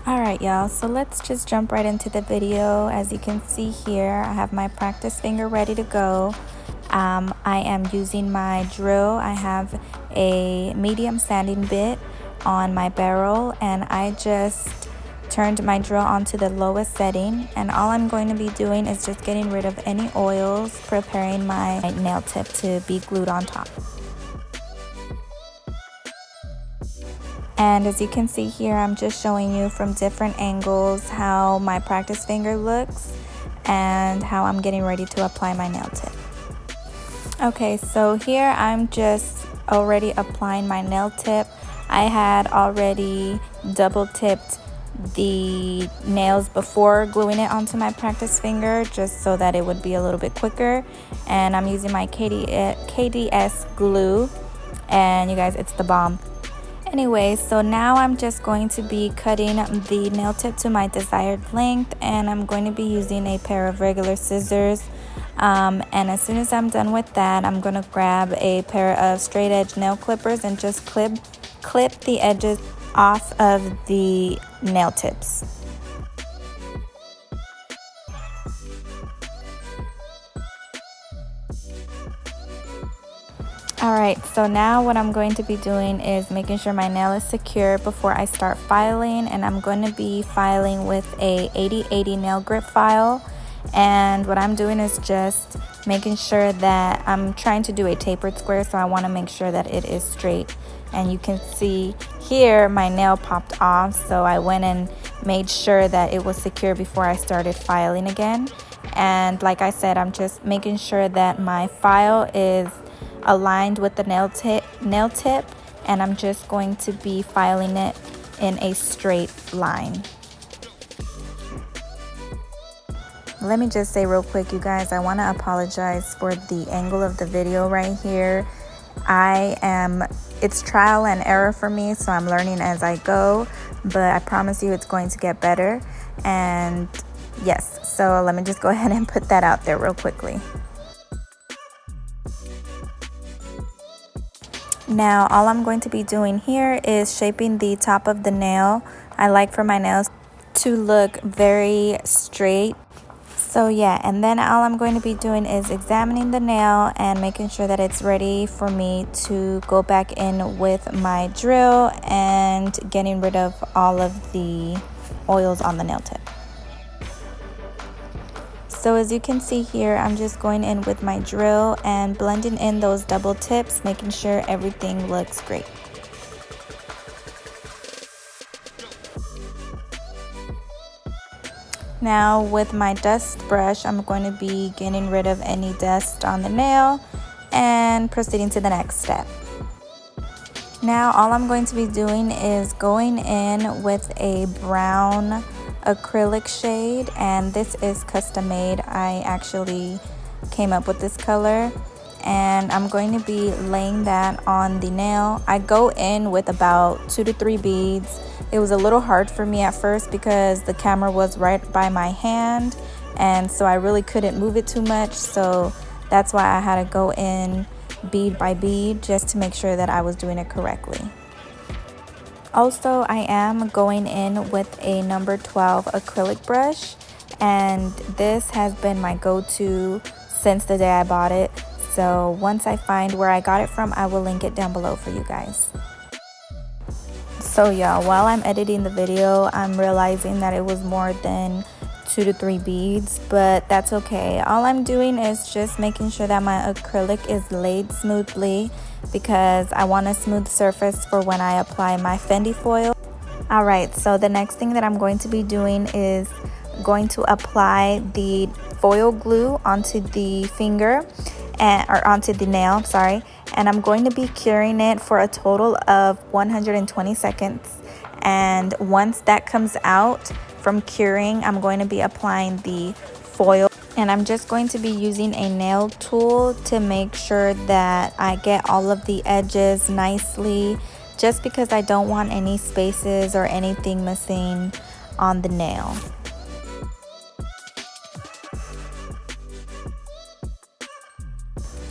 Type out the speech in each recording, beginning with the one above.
Alright y'all, so let's just jump right into the video. As you can see here, I have my practice finger ready to go. I am using my drill. I have a medium sanding bit on my barrel, and I just turned my drill onto the lowest setting, and all I'm going to be doing is just getting rid of any oils, preparing my nail tip to be glued on top. And as you can see here, I'm just showing you from different angles how my practice finger looks and how I'm getting ready to apply my nail tip. Okay, so here I'm just already applying my nail tip. I had already double tipped the nails before gluing it onto my practice finger, just so that it would be a little bit quicker. And I'm using my KDS glue, and you guys, it's the bomb. Anyway, so now I'm just going to be cutting the nail tip to my desired length, and I'm going to be using a pair of regular scissors. And as soon as I'm done with that, I'm going to grab a pair of straight edge nail clippers and just clip the edges off of the nail tips. Alright, so now what I'm going to be doing is making sure my nail is secure before I start filing, and I'm going to be filing with a 80/80 nail grip file. And what I'm doing is just making sure that I'm trying to do a tapered square, so I want to make sure that it is straight. And you can see here my nail popped off, so I went and made sure that it was secure before I started filing again. And like I said, I'm just making sure that my file is aligned with the nail tip, and I'm just going to be filing it in a straight line. Let me just say real quick, you guys, I want to apologize for the angle of the video right here. It's trial and error for me, so I'm learning as I go, but I promise you it's going to get better. And yes, so let me just go ahead and put that out there real quickly. Now all I'm going to be doing here is shaping the top of the nail. I like for my nails to look very straight. So yeah, and then all I'm going to be doing is examining the nail and making sure that it's ready for me to go back in with my drill and getting rid of all of the oils on the nail tip. So as you can see here, I'm just going in with my drill and blending in those double tips, making sure everything looks great. Now with my dust brush, I'm going to be getting rid of any dust on the nail and proceeding to the next step. Now all I'm going to be doing is going in with a brown acrylic shade, and this is custom made. I actually came up with this color, and I'm going to be laying that on the nail. I go in with about 2 to 3 beads. It was a little hard for me at first because the camera was right by my hand, and so I really couldn't move it too much, so that's why I had to go in bead by bead just to make sure that I was doing it correctly. Also, I am going in with a number 12 acrylic brush, and this has been my go-to since the day I bought it. So once I find where I got it from, I will link it down below for you guys. So y'all, while I'm editing the video, I'm realizing that it was more than 2 to 3 beads, but that's okay. All I'm doing is just making sure that my acrylic is laid smoothly, because I want a smooth surface for when I apply my Fendi foil. Alright, so the next thing that I'm going to be doing is going to apply the foil glue onto the finger, or onto the nail, I'm sorry, and I'm going to be curing it for a total of 120 seconds. And once that comes out from curing, I'm going to be applying the foil, and I'm just going to be using a nail tool to make sure that I get all of the edges nicely, just because I don't want any spaces or anything missing on the nail.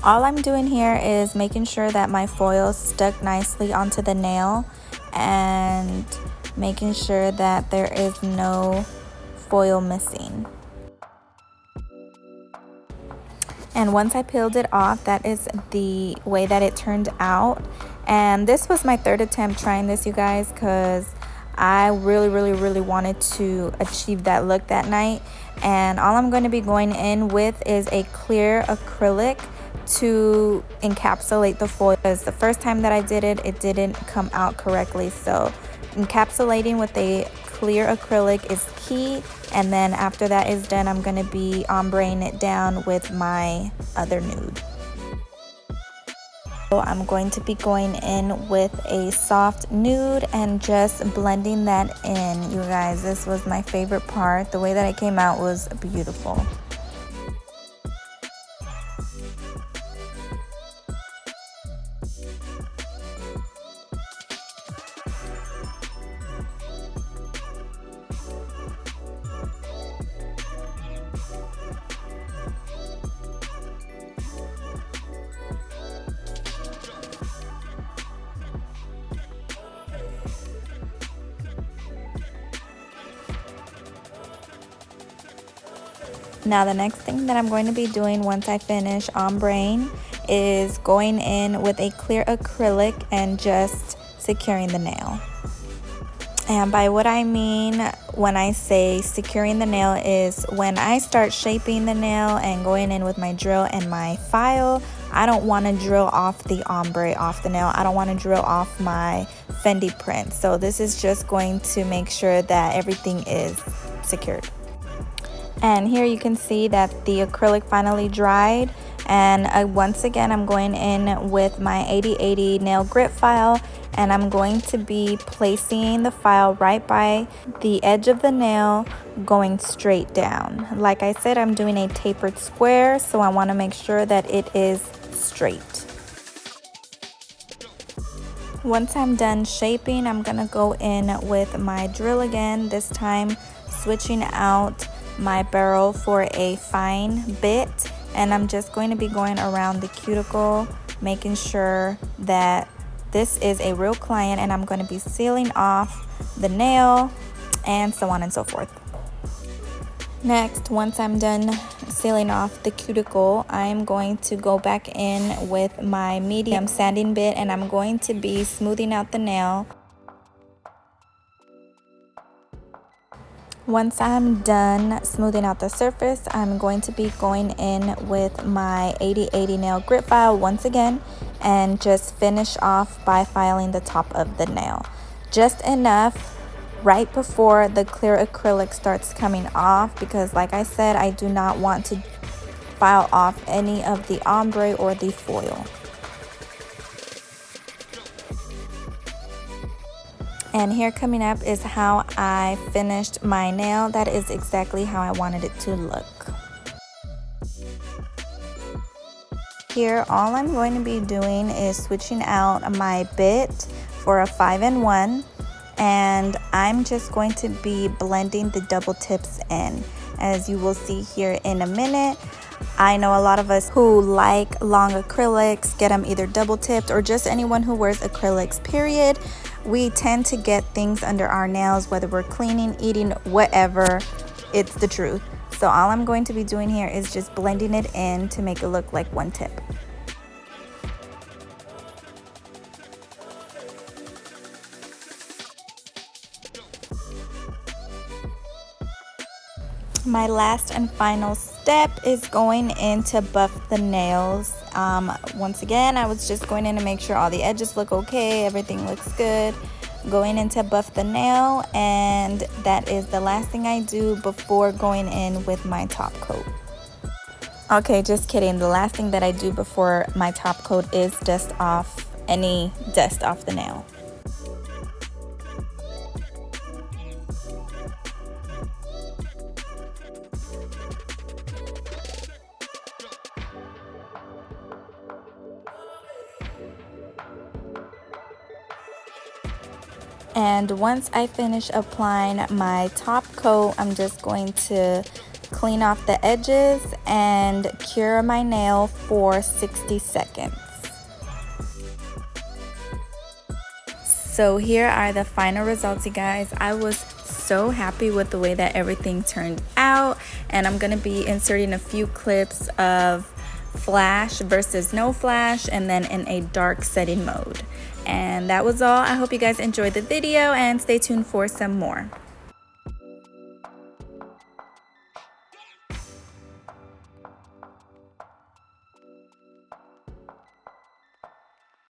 All I'm doing here is making sure that my foil stuck nicely onto the nail, and making sure that there is no foil missing. And once I peeled it off, that is the way that it turned out. And this was my third attempt trying this, you guys, because I really wanted to achieve that look that night. And all I'm going to be going in with is a clear acrylic to encapsulate the foil, because the first time that I did it, it didn't come out correctly. So encapsulating with a clear acrylic is key, and then after that is done, I'm going to be ombreing it down with my other nude. So I'm going to be going in with a soft nude and just blending that in. You guys, this was my favorite part. The way that it came out was beautiful. Now the next thing that I'm going to be doing once I finish ombreing is going in with a clear acrylic and just securing the nail. And by what I mean when I say securing the nail is when I start shaping the nail and going in with my drill and my file, I don't want to drill off the ombre off the nail. I don't want to drill off my Fendi print. So this is just going to make sure that everything is secured. And here you can see that the acrylic finally dried, and once again I'm going in with my 8080 nail grit file, and I'm going to be placing the file right by the edge of the nail, going straight down. Like I said, I'm doing a tapered square, so I want to make sure that it is straight. Once I'm done shaping, I'm gonna go in with my drill again, this time switching out my barrel for a fine bit, and I'm just going to be going around the cuticle, making sure that this is a real client, and I'm going to be sealing off the nail and so on and so forth. Next, once I'm done sealing off the cuticle, I'm going to go back in with my medium sanding bit, and I'm going to be smoothing out the nail. Once I'm done smoothing out the surface, I'm going to be going in with my 8080 nail grit file once again and just finish off by filing the top of the nail. Just enough right before the clear acrylic starts coming off, because like I said, I do not want to file off any of the ombre or the foil. And here coming up is how I finished my nail. That is exactly how I wanted it to look. Here, all I'm going to be doing is switching out my bit for a 5-in-1, and I'm just going to be blending the double tips in, as you will see here in a minute. I know a lot of us who like long acrylics get them either double tipped, or just anyone who wears acrylics period. We tend to get things under our nails, whether we're cleaning, eating, whatever. It's the truth. So all I'm going to be doing here is just blending it in to make it look like one tip. My last and final step is going in to buff the nails. Once again, I was just going in to make sure all the edges look okay, everything looks good. Going in to buff the nail, and that is the last thing I do before going in with my top coat. Okay, just kidding. The last thing that I do before my top coat is dust off any dust off the nail. And once I finish applying my top coat, I'm just going to clean off the edges and cure my nail for 60 seconds. So here are the final results, you guys. I was so happy with the way that everything turned out, and I'm gonna be inserting a few clips of flash versus no flash, and then in a dark setting mode. And that was all. I hope you guys enjoyed the video, and stay tuned for some more.